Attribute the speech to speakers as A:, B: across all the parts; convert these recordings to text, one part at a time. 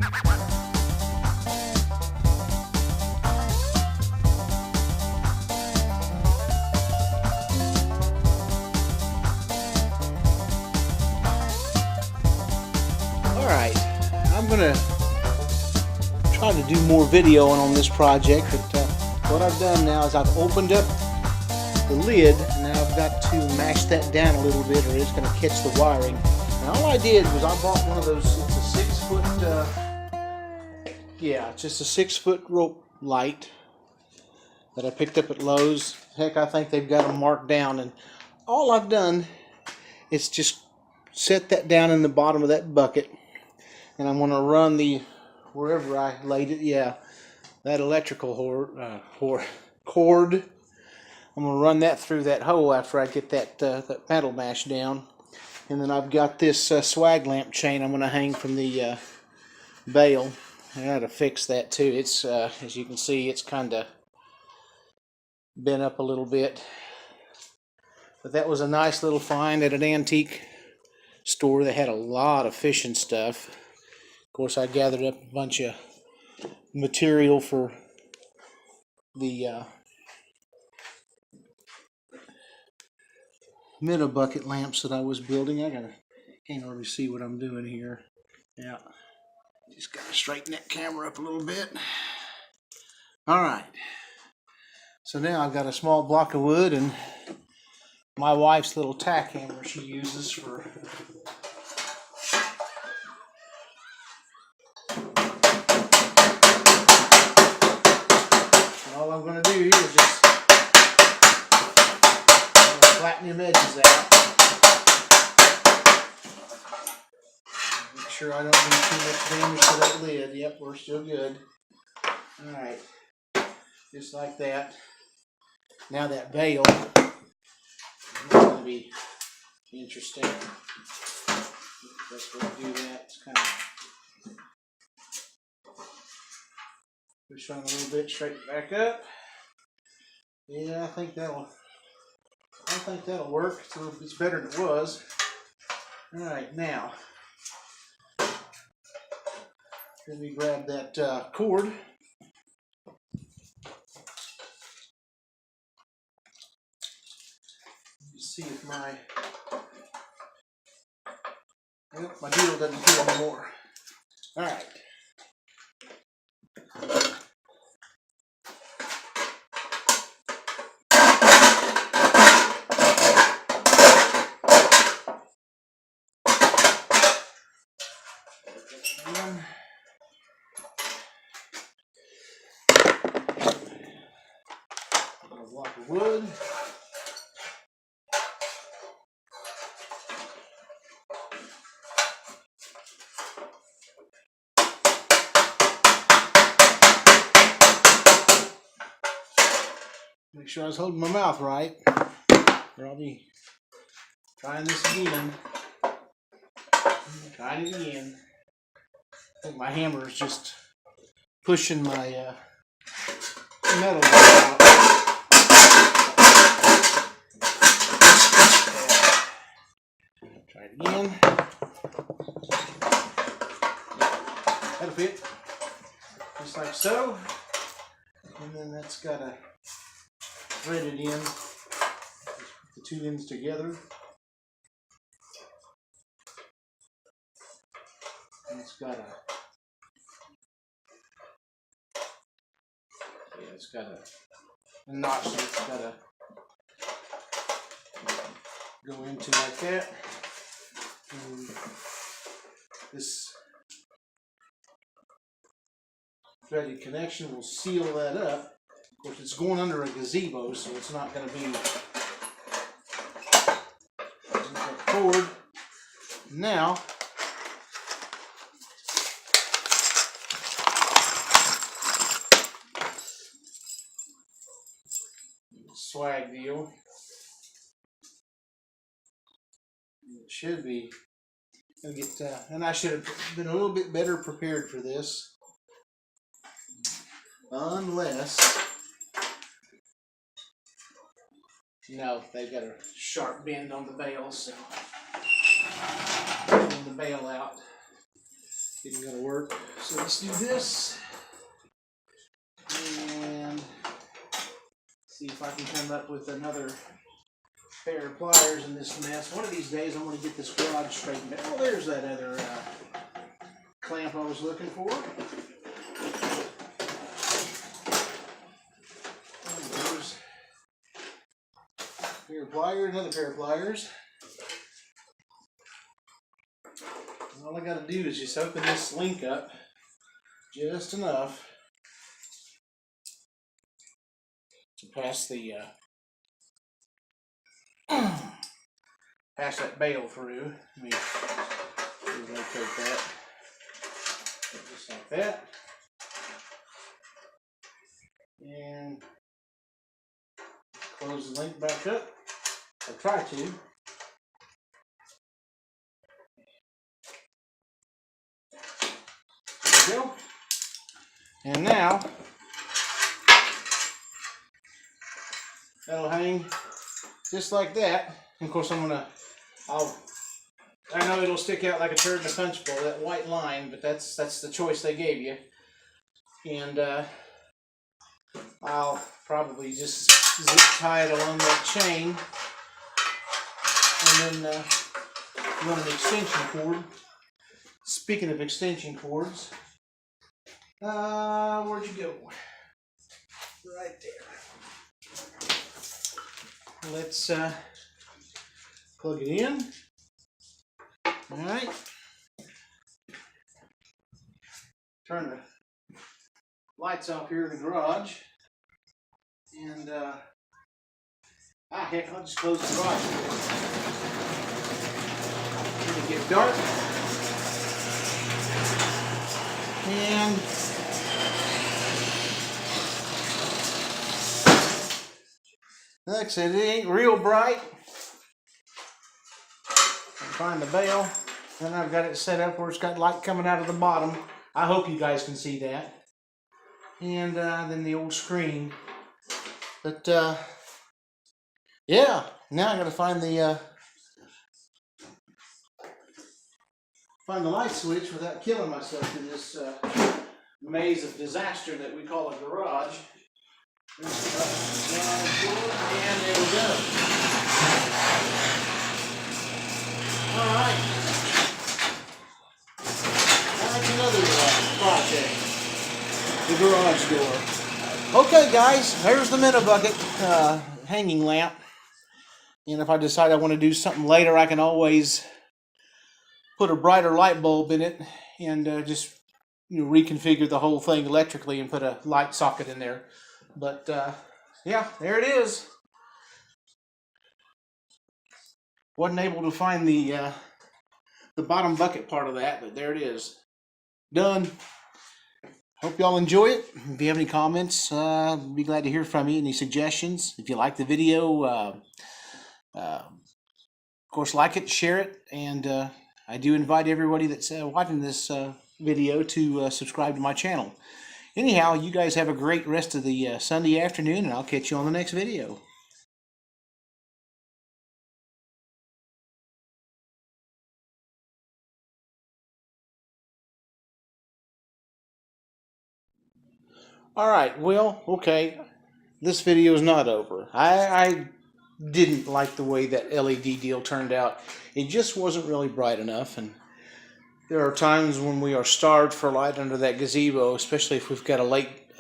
A: Alright, I'm going to try to do more videoing on this project, but what I've done now is I've opened up the lid, and now I've got to mash that down a little bit or it's going to catch the wiring. And all I did was I bought one of those, it's a 6 foot, yeah, it's just a 6 foot rope light that I picked up at Lowe's. Heck, I think they've got them marked down, and all I've done is just set that down in the bottom of that bucket, and I'm going to run the, wherever I laid it, yeah, that electrical cord, I'm going to run that through that hole after I get that, that metal mash down. And then I've got this swag lamp chain I'm going to hang from the bale. I got to fix that too. It's, as you can see, it's kind of bent up a little bit. But that was a nice little find at an antique store. They had a lot of fishing stuff. Of course, I gathered up a bunch of material for the Minnow bucket lamps that I was building. Can't really see what I'm doing here. Yeah, just gotta straighten that camera up a little bit. All right, so now I've got a small block of wood and my wife's little tack hammer she uses for all I'm going to do here is just flatten them edges out. Make sure I don't do too much damage to that lid. Yep, we're still good. Alright, just like that. Now that bale is going to be interesting. Best way to do that is kind of push on a little bit, straighten back up. Yeah, I think that'll work. It's better than it was. All right, now let me grab that cord. See if my deal doesn't feel anymore. All right. A block of wood. Make sure I was holding my mouth right, or I'll be trying this again. Trying it again. I think my hammer is just pushing my metal out. Try it again. That'll fit, just like so. And then that's got to thread it in, the two ends together. And it's got a notch that it's got to go into like that. And this threaded connection will seal that up. Of course, it's going under a gazebo, so it's not going to be cord. Now, swag deal. It should be. And I should have been a little bit better prepared for this, unless. No, they've got a sharp bend on the bale, so pulling the bale out isn't going to work. So let's do this and see if I can come up with another pair of pliers in this mess. One of these days I'm going to get this garage straightened out. Oh, there's that other clamp I was looking for. There's a pair of pliers, another pair of pliers. All I got to do is just open this link up just enough to pass the pass that bail through. Let me rotate that just like that, and close the link back up, or try to. There we go. And now that'll hang just like that. And of course, I know it'll stick out like a turd in a punch bowl, that white line, but that's the choice they gave you. And I'll probably just zip tie it along that chain, and then run an extension cord. Speaking of extension cords, where'd you go? Right there. Let's plug it in. All right. Turn the lights off here in the garage, and heck, I'll just close the garage. It'll get dark, and like I said, it ain't real bright. Find the bail, and I've got it set up where it's got light coming out of the bottom. I hope you guys can see that. And then the old screen. But yeah, now I gotta find the light switch without killing myself in this maze of disaster that we call a garage. And there we go. All right. That's another project. The garage door. Okay, guys, there's the Minnow bucket hanging lamp. And if I decide I want to do something later, I can always put a brighter light bulb in it and just reconfigure the whole thing electrically and put a light socket in there. But yeah, there it is. Wasn't able to find the bottom bucket part of that, but there it is. Done. Hope y'all enjoy it. If you have any comments, I'd be glad to hear from you. Any suggestions? If you like the video, of course, like it, share it, and I do invite everybody that's watching this video to subscribe to my channel. Anyhow, you guys have a great rest of the Sunday afternoon, and I'll catch you on the next video. Alright, well, okay, this video is not over. I didn't like the way that LED deal turned out. It just wasn't really bright enough, and there are times when we are starved for light under that gazebo, especially if we've got a late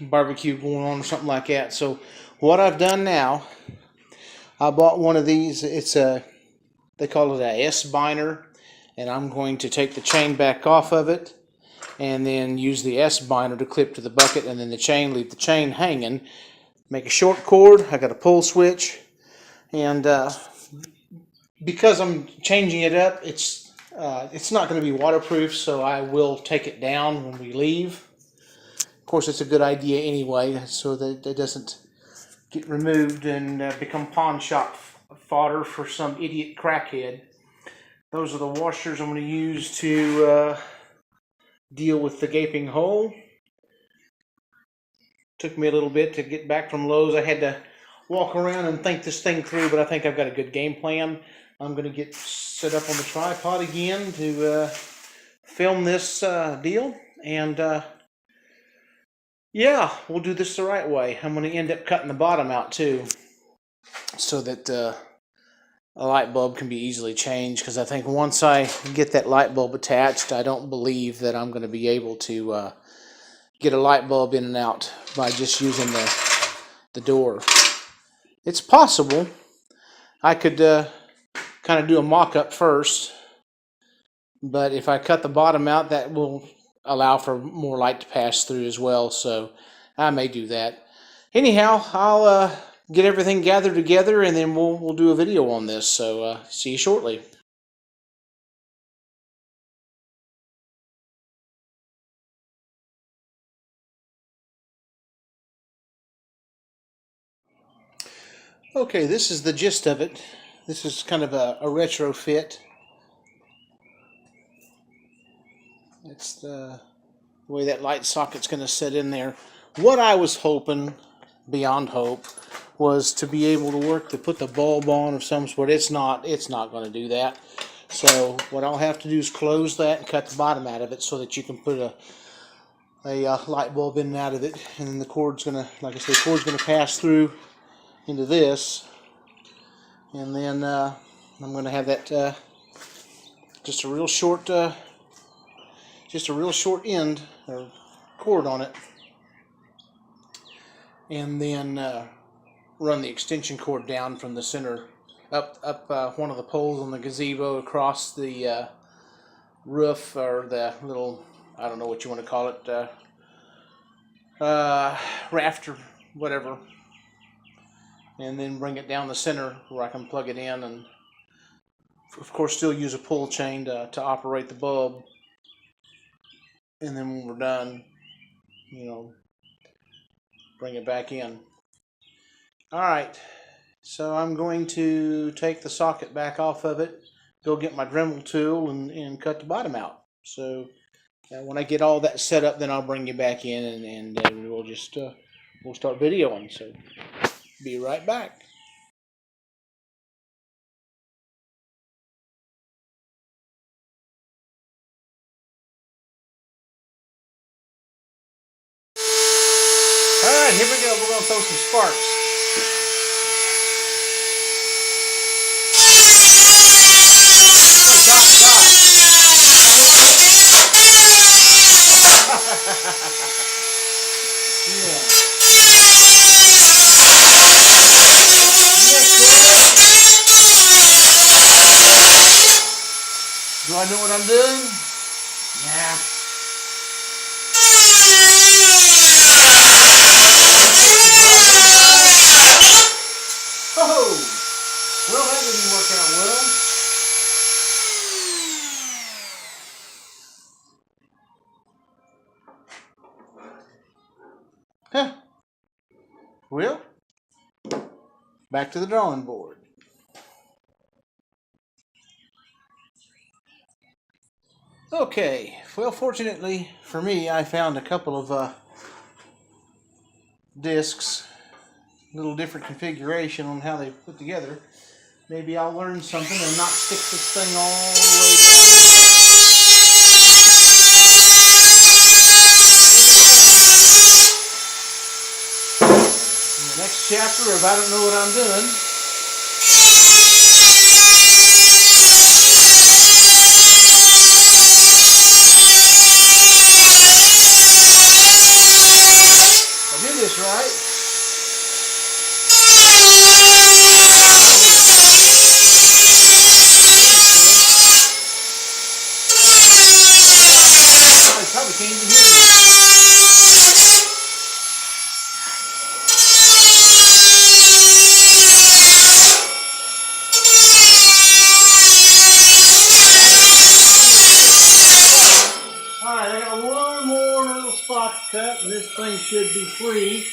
A: barbecue going on or something like that. So what I've done now, I bought one of these. It's they call it a S-binder, and I'm going to take the chain back off of it and then use the S-binder to clip to the bucket, and then the chain, leave the chain hanging. Make a short cord. I got a pull switch, and because I'm changing it up, it's not going to be waterproof, so I will take it down when we leave. Of course, it's a good idea anyway, so that it doesn't get removed and become pawn shop fodder for some idiot crackhead. Those are the washers I'm going to use to deal with the gaping hole. Took me a little bit to get back from Lowe's. I had to walk around and think this thing through, but I think I've got a good game plan. I'm going to get set up on the tripod again to film this deal, and yeah, we'll do this the right way. I'm going to end up cutting the bottom out too, so that a light bulb can be easily changed, because I think once I get that light bulb attached, I don't believe that I'm going to be able to get a light bulb in and out by just using the door. It's possible. I could kind of do a mock-up first, but if I cut the bottom out, that will allow for more light to pass through as well, so I may do that. Anyhow, I'll get everything gathered together, and then we'll do a video on this, so see you shortly. Okay, this is the gist of it. This is kind of a retrofit. It's the way that light socket's going to sit in there. What I was hoping, beyond hope, was to be able to work to put the bulb on of some sort. It's not going to do that. So what I'll have to do is close that and cut the bottom out of it so that you can put a light bulb in and out of it, and then the cord's going to, like I said, the cord's going to pass through into this, and then I'm going to have that just a real short end or cord on it, and then run the extension cord down from the center up one of the poles on the gazebo across the roof, or the little, I don't know what you want to call it, rafter, whatever, and then bring it down the center where I can plug it in, and of course still use a pull chain to operate the bulb. And then when we're done, bring it back in. Alright, so I'm going to take the socket back off of it, go get my Dremel tool, and cut the bottom out. So when I get all that set up, then I'll bring you back in, and we'll just we'll start videoing. So be right back. Alright, here we go. We're going to throw some sparks. Yeah. Do I know what I'm doing? Yeah. Oh! Well, that didn't work out well. Huh. Well, back to the drawing board. Okay, well, fortunately for me, I found a couple of discs, a little different configuration on how they put together. Maybe I'll learn something and not stick this thing all the way down. In the next chapter of I don't know what I'm doing. This right. I probably can't even hear me. Alright, I got one more little spot to cut, and this thing should be free.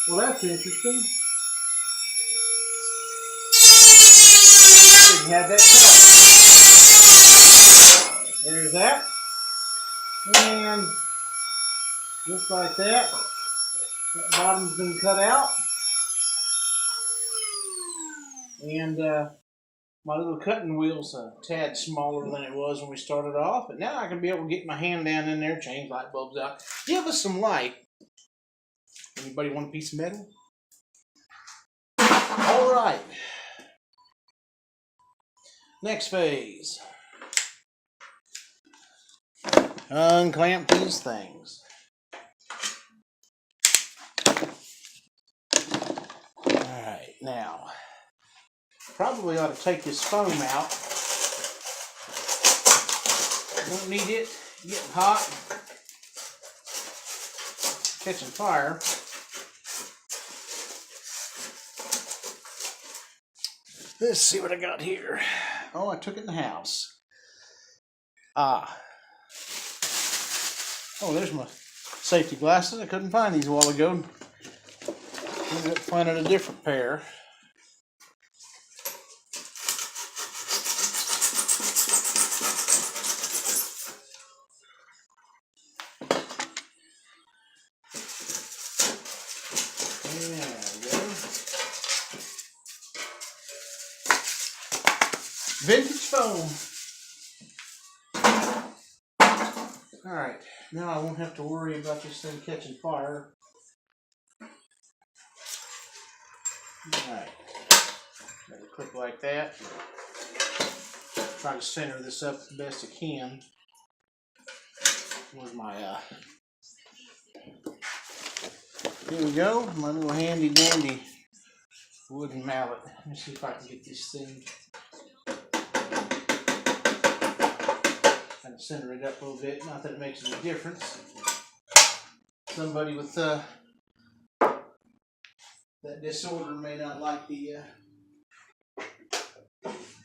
A: Well, that's interesting. Didn't have that cut. there's that. And just like that, that bottom's been cut out. And my little cutting wheel's a tad smaller than it was when we started off. But now I can be able to get my hand down in there, change light bulbs out, give us some light. Anybody want a piece of metal? All right. Next phase. Unclamp these things. Alright, now, probably ought to take this foam out. Don't need it getting hot, catching fire. Let's see what I got here. Oh, I took it in the house. Oh, there's my safety glasses. I couldn't find these a while ago. Ended up finding a different pair. There we go. Vintage foam. Alright, now I won't have to worry about this thing catching fire. Alright, let it clip like that. Try to center this up the best I can. Where's my, here we go, my little handy dandy wooden mallet. Let me see if I can get this thing, kind of center it up a little bit. Not that it makes any difference. Somebody with that disorder may not like the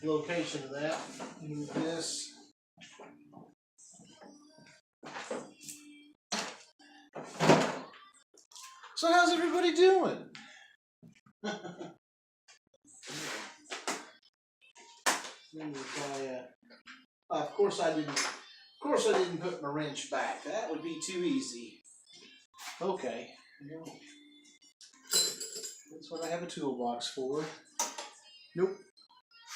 A: location of that. Move this. So how's everybody doing? Of course I didn't put my wrench back. That would be too easy. Okay. That's what I have a toolbox for. Nope.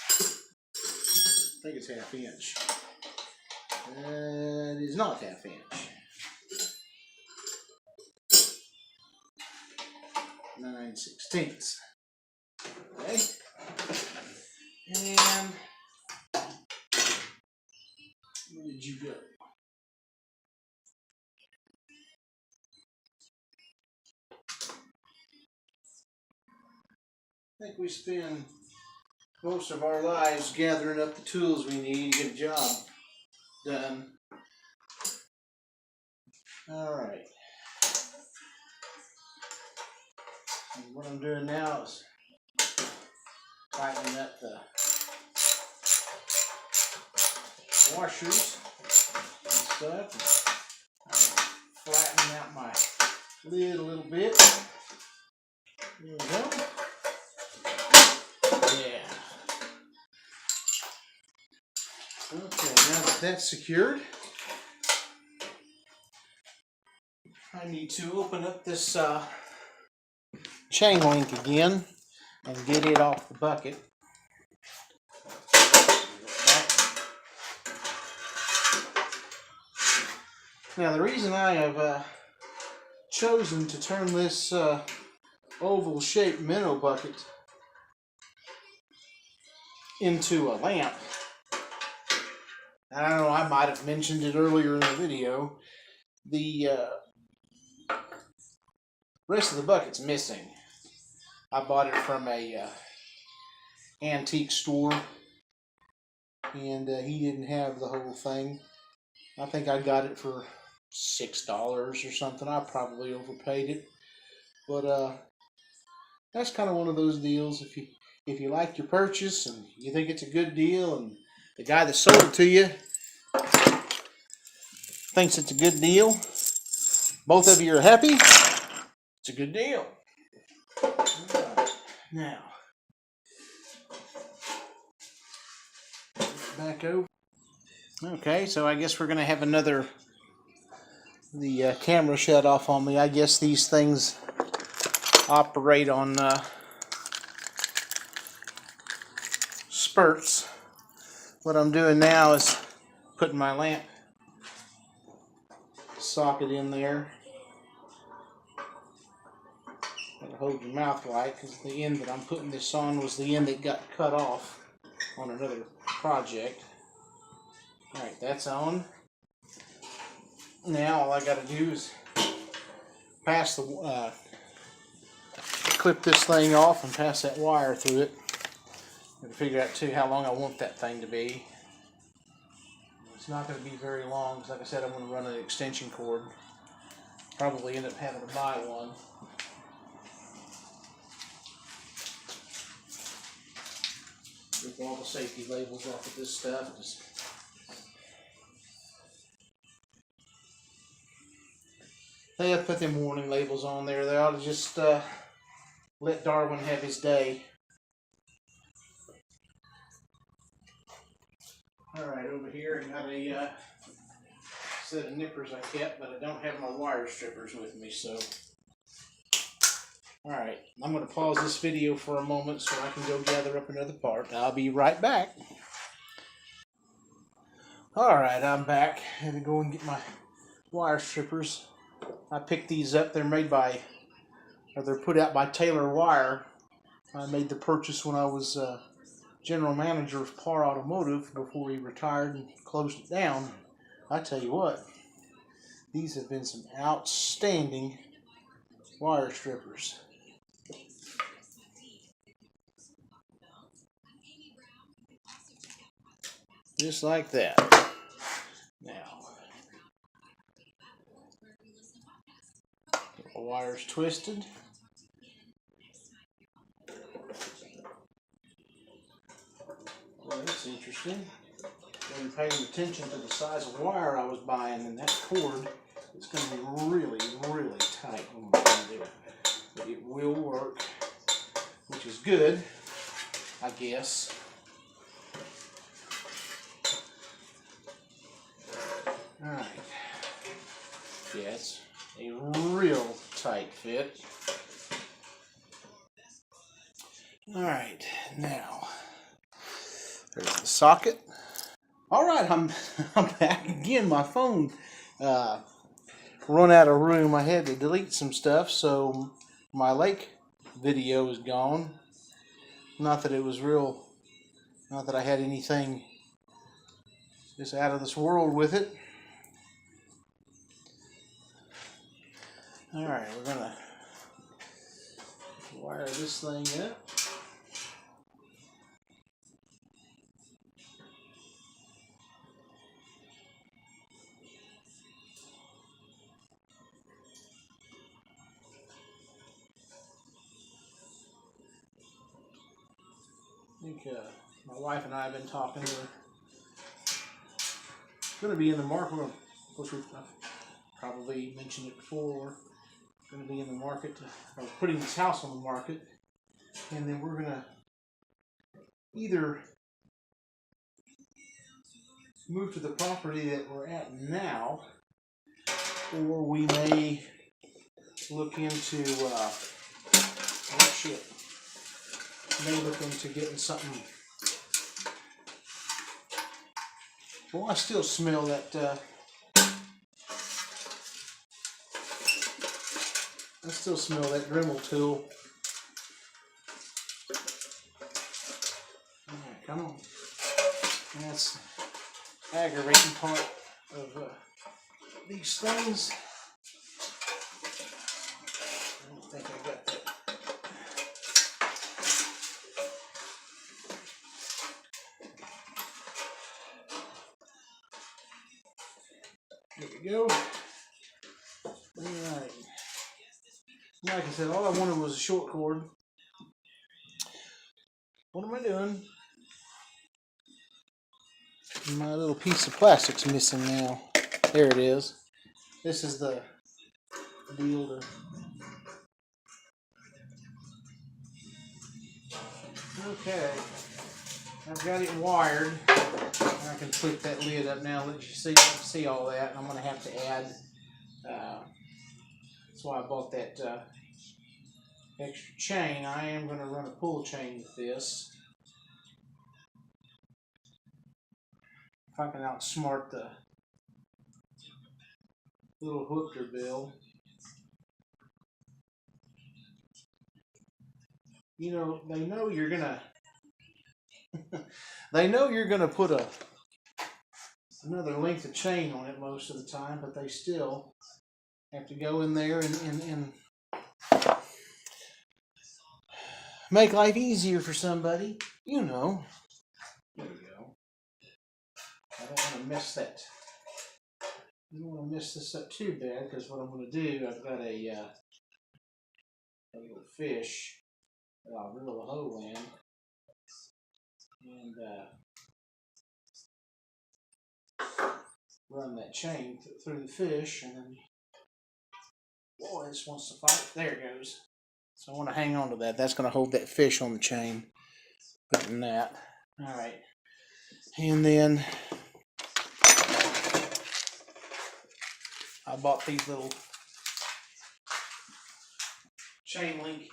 A: I think it's ½ inch. It is not ½ inch. 9/16. Okay. And where did you go? I think we spend most of our lives gathering up the tools we need to get a job done. Alright. And what I'm doing now is tightening up the washers and stuff. And flattening out my lid a little bit. There we go. Yeah. Okay, now that that's secured, I need to open up this chain link again and get it off the bucket. Now the reason I have chosen to turn this oval shaped minnow bucket into a lamp, I don't know, I might have mentioned it earlier in the video, the rest of the bucket's missing. I bought it from a antique store, and he didn't have the whole thing. I think I got it for $6 or something. I probably overpaid it, but that's kind of one of those deals. If you like your purchase and you think it's a good deal, and the guy that sold it to you thinks it's a good deal, both of you are happy, it's a good deal. Now, back over. Okay, so I guess we're going to have the camera shut off on me. I guess these things operate on spurts. What I'm doing now is putting my lamp socket in there. Gotta hold your mouth right, because the end that I'm putting this on was the end that got cut off on another project. Alright, that's on. Now all I gotta do is pass the clip this thing off and pass that wire through it. Gotta figure out too how long I want that thing to be. It's not going to be very long, because like I said, I'm going to run an extension cord. Probably end up having to buy one. Rip all the safety labels off of this stuff. They have put them warning labels on there. They ought to just let Darwin have his day. Alright, over here I got a set of nippers I kept, but I don't have my wire strippers with me, so. Alright, I'm going to pause this video for a moment so I can go gather up another part. I'll be right back. Alright, I'm back. I had to go and get my wire strippers. I picked these up. They're made by, or they're put out by Taylor Wire. I made the purchase when I was general manager of Parr Automotive before he retired and closed it down. I tell you what, these have been some outstanding wire strippers. Just like that. Now, the wire's twisted. Well, that's interesting. Wasn't paying attention to the size of wire I was buying, and that cord is going to be really, really tight when we're going to do it. But it will work, which is good, I guess. Alright. Yeah, it's a real tight fit. Alright, now there's the socket. Alright, I'm back again. My phone run out of room. I had to delete some stuff, so my lake video is gone. Not that it was real, not that I had anything just out of this world with it. Alright, we're gonna wire this thing up. I think my wife and I have been talking. We're going to be in the market. Of course, we've probably mentioned it before. We're going to be in the market, or putting this house on the market, and then we're going to either move to the property that we're at now, or we may look into getting something. Well, I still smell that. I still smell that Dremel tool. Alright, come on. That's aggravating part of these things. I don't think I got that. There we go. Alright. Like I said, all I wanted was a short cord. What am I doing? My little piece of plastic's missing now. There it is. This is the deal to... Okay. I've got it wired. I can flip that lid up now, let you see all that. And I'm going to have to add, that's why I bought that extra chain. I am going to run a pull chain with this. If I can outsmart the little hooker bill. You know, they know you're gonna they know you're gonna put another length of chain on it most of the time, but they still have to go in there and make life easier for somebody. You know. There we go. I don't want to mess that. I don't want to mess this up too bad, because what I'm going to do, I've got a little fish that I'll drill a hole in, and run that chain through the fish, and then, boy, this wants to fight. There it goes. So I want to hang on to that. That's going to hold that fish on the chain. Put it in that. All right. And then I bought these little chain link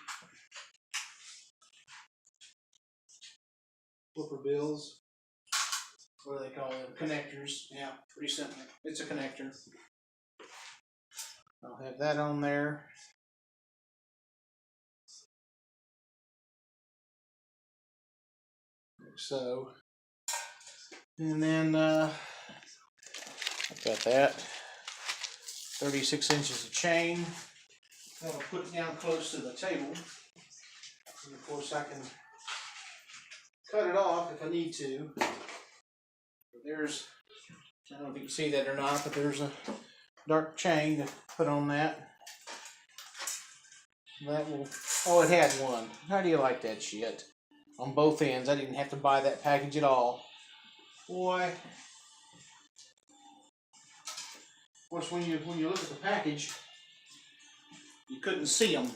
A: flipper bills. What do they call them? Connectors. Yeah, pretty simple. It's a connector. I'll have that on there. Like so. And then I've got that. 36 inches of chain. That'll put it down close to the table. And of course I can cut it off if I need to. But there's, I don't know if you can see that or not, but there's a dark chain to put on that. That will, oh, it had one. How do you like that shit? On both ends. I didn't have to buy that package at all. Boy. Of course, when you look at the package, you couldn't see them.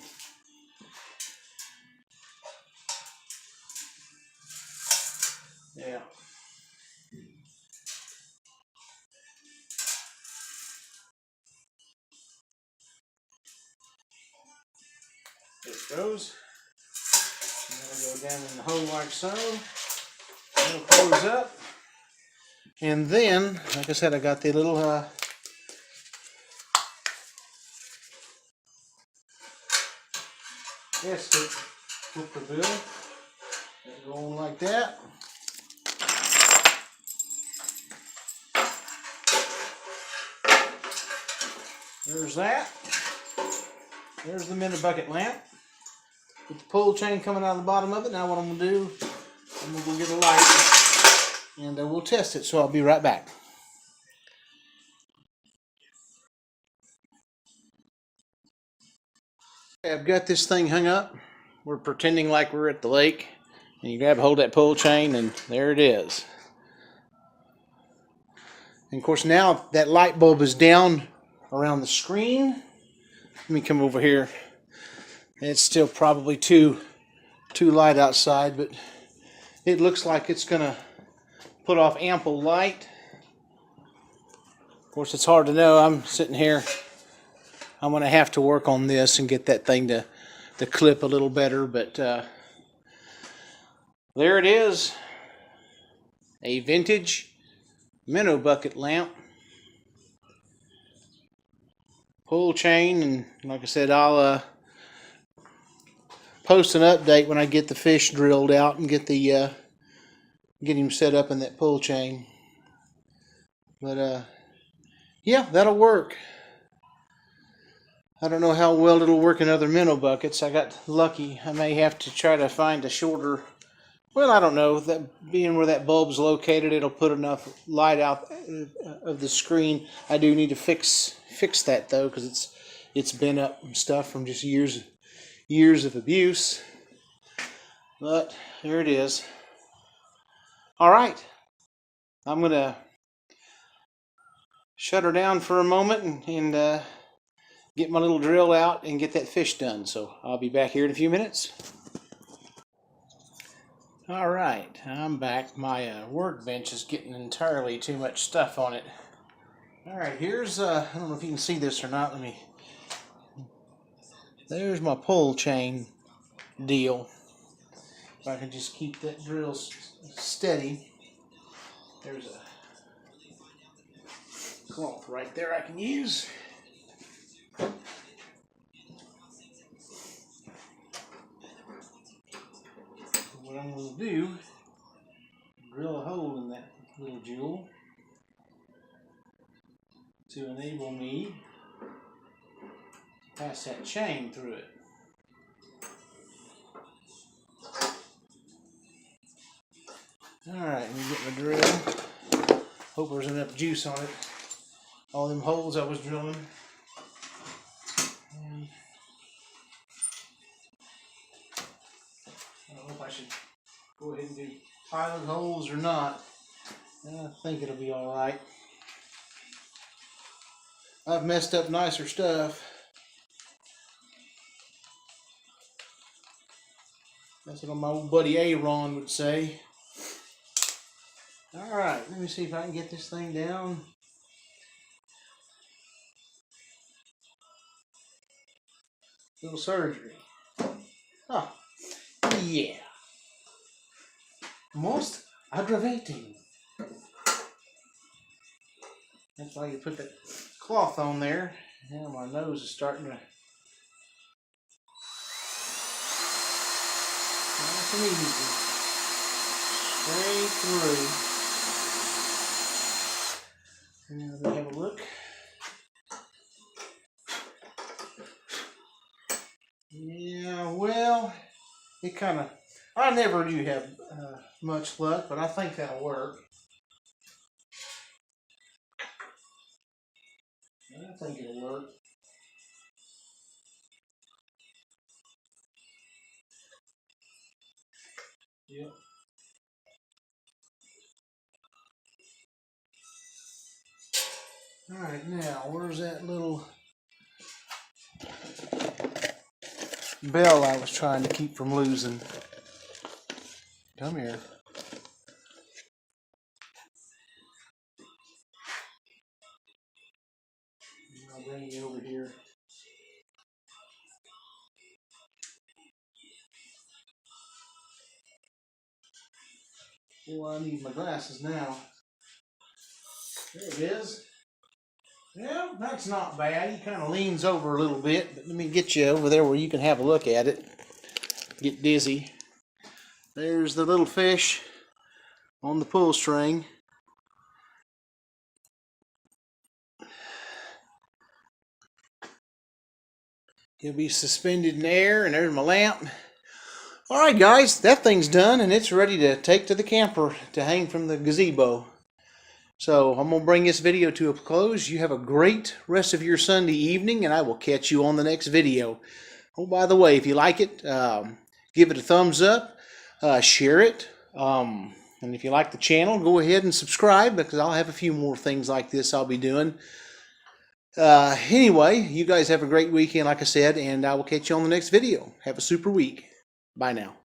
A: Yeah. There it goes. And that'll go down in the hole like so. It'll close up. And then, like I said, I got the little hook the bill. It'll go on like that. There's that. There's the Minnow bucket lamp. With the pull chain coming out of the bottom of it. Now what I'm going to do, I'm going to go get a light and we'll test it. So I'll be right back. I've got this thing hung up. We're pretending like we're at the lake. And you grab hold of that pull chain and there it is. And of course now that light bulb is down around the screen. Let me come over here. It's still probably too light outside, but it looks like it's gonna put off ample light. Of course, it's hard to know. I'm sitting here. I'm gonna have to work on this and get that thing to clip a little better, but there it is. A vintage Minnow bucket lamp. Pull chain, and like I said, I'll post an update when I get the fish drilled out and get him set up in that pull chain. But yeah, that'll work. I don't know how well it'll work in other minnow buckets. I got lucky. I may have to try to find a shorter, well, I don't know, that being where that bulb's located, it'll put enough light out of the screen. I do need to fix that though, because it's bent up and stuff from just years of abuse. But there it is. All right, I'm gonna shut her down for a moment and get my little drill out and get that fish done. So I'll be back here in a few minutes. All right, I'm back. My workbench is getting entirely too much stuff on it. All right, here's, I don't know if you can see this or not. There's my pull chain deal. If I can just keep that drill steady. There's a cloth right there I can use. What I'm going to do, drill a hole in that little jewel to enable me to pass that chain through it. Alright, let me get my drill. Hope there's enough juice on it. All them holes I was drilling. And I don't know if I should go ahead and do pilot holes or not. I think it'll be alright. I've messed up nicer stuff. That's what my old buddy Aaron would say. Alright, let me see if I can get this thing down. Little surgery. Oh, yeah. Most aggravating. That's why you put that cloth on there. Now my nose is starting to nice and easy. Straight through. Now let me have a look. Yeah, well, it kind of, I never do have much luck, but I think that'll work. I think it'll work. Yep. Alright, now, where's that little bell I was trying to keep from losing? Come here. I'll bring you over here. Oh, I need my glasses now. There it is. Yeah, that's not bad. He kind of leans over a little bit, but let me get you over there where you can have a look at it. Get dizzy. There's the little fish on the pull string. He'll be suspended in the air, and there's my lamp. Alright guys, that thing's done, and it's ready to take to the camper to hang from the gazebo. So I'm going to bring this video to a close. You have a great rest of your Sunday evening, and I will catch you on the next video. Oh, by the way, if you like it, give it a thumbs up, share it, and if you like the channel, go ahead and subscribe, because I'll have a few more things like this I'll be doing. Anyway, you guys have a great weekend, like I said, and I will catch you on the next video. Have a super week. Bye now.